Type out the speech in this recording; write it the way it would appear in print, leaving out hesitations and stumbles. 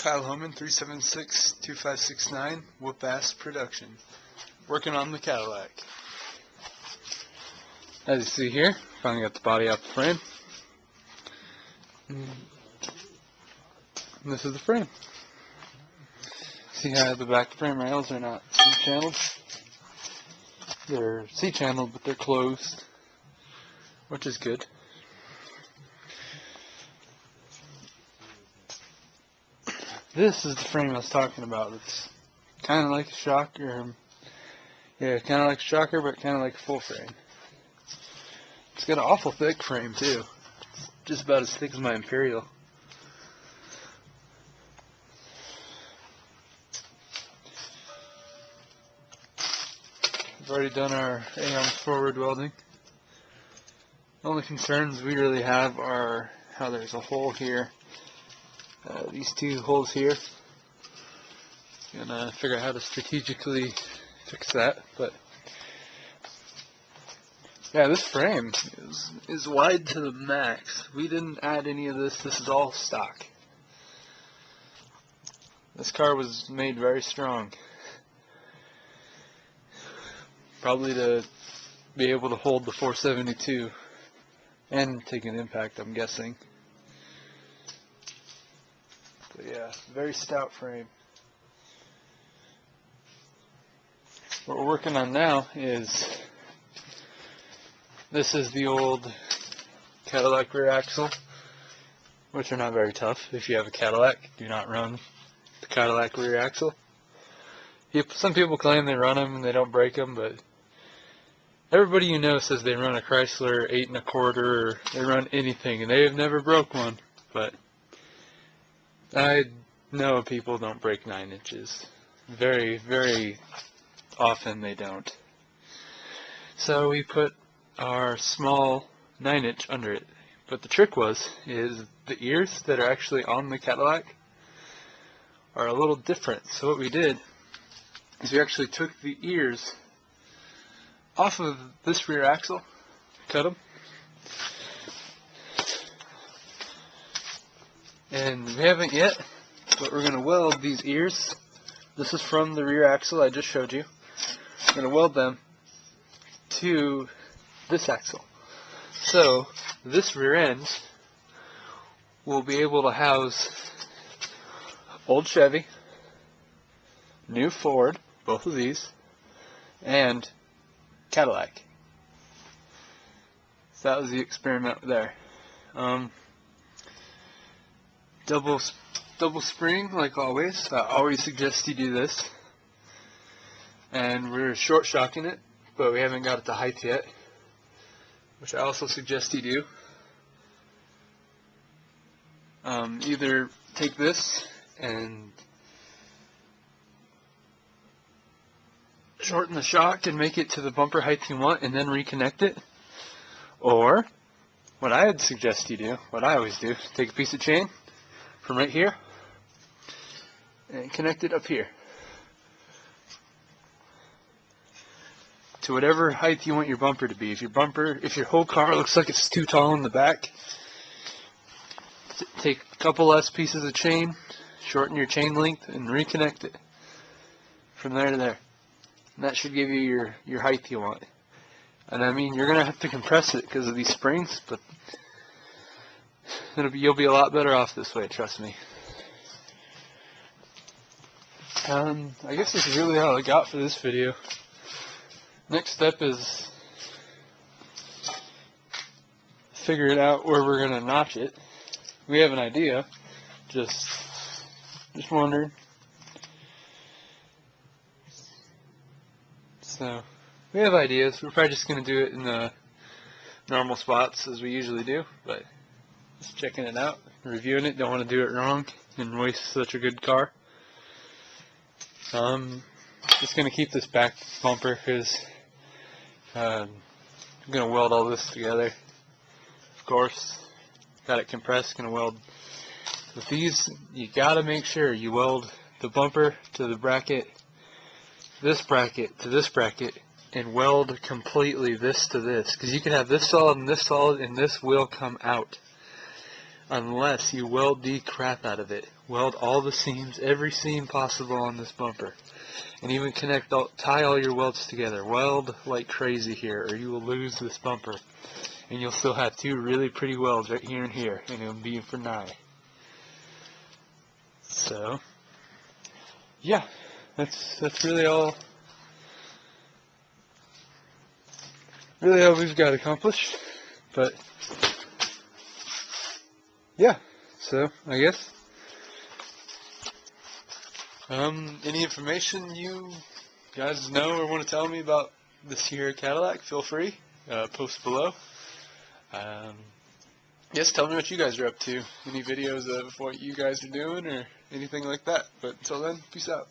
Kyle Homan, 376-2569, Whoop-Ass Production. Working on the Cadillac. As you see here, finally got the body out the frame. And this is the frame. See how the back frame rails are not C-channeled? They're C-channeled, but they're closed, which is good. This is the frame I was talking about. It's kind of like a shocker. Yeah, kind of like a shocker, but kind of like a full frame. It's got an awful thick frame, too. Just about as thick as my Imperial. We've already done our A-arm forward welding. The only concerns we really have are how there's a hole here. These two holes here. Gonna figure out how to strategically fix that, but yeah, this frame is wide to the max. We didn't add any of this. This is all stock. This car was made very strong, probably to be able to hold the 472 and take an impact, I'm guessing. But yeah, very stout frame. What we're working on now is, this is the old Cadillac rear axle, which are not very tough. If you have a Cadillac, do not run the Cadillac rear axle. Some people claim they run them and they don't break them, but everybody you know says they run a Chrysler 8 1/4 or they run anything, and they have never broke one. But I know people don't break 9 inches. Very, very often they don't. So we put our small 9-inch under it. But the trick is the ears that are actually on the Cadillac are a little different. So what we did is we actually took the ears off of this rear axle, cut them, and we haven't yet, but we're going to weld these ears. This is from the rear axle I just showed you. We're going to weld them to this axle. So this rear end will be able to house old Chevy, new Ford, both of these, and Cadillac. So that was the experiment there. Double spring, like always. I always suggest you do this. And we're short shocking it, but we haven't got it to height yet, which I also suggest you do. Either take this and shorten the shock and make it to the bumper height you want and then reconnect it, or what I would suggest you do, what I always do, take a piece of chain from right here and connect it up here to whatever height you want your bumper to be. If your whole car looks like it's too tall in the back, take a couple less pieces of chain, shorten your chain length, and reconnect it from there to there. And that should give you your height you want. And I mean, you're going to have to compress it because of these springs, but you'll be a lot better off this way, trust me. I guess this is really all I got for this video. Next step is figuring out where we're going to notch it. We have an idea, just wondering. So, we have ideas. We're probably just going to do it in the normal spots as we usually do, but just checking it out, reviewing it. Don't want to do it wrong and waste such a good car. Just going to keep this back bumper because I'm going to weld all this together. Of course, got it compressed, going to weld. With these, you got to make sure you weld the bumper to the bracket, this bracket to this bracket, and weld completely this to this, because you can have this solid, and this will come out unless you weld the crap out of it. weld all the seams, every seam possible on this bumper. And even tie all your welds together. Weld like crazy here, or you will lose this bumper. And you'll still have two really pretty welds right here and here, and it'll be for 9. So, yeah, that's really all we've got accomplished. But yeah, so I guess any information you guys know or want to tell me about this here Cadillac, feel free, post below. Yes, tell me what you guys are up to. Any videos of what you guys are doing or anything like that. But until then, peace out.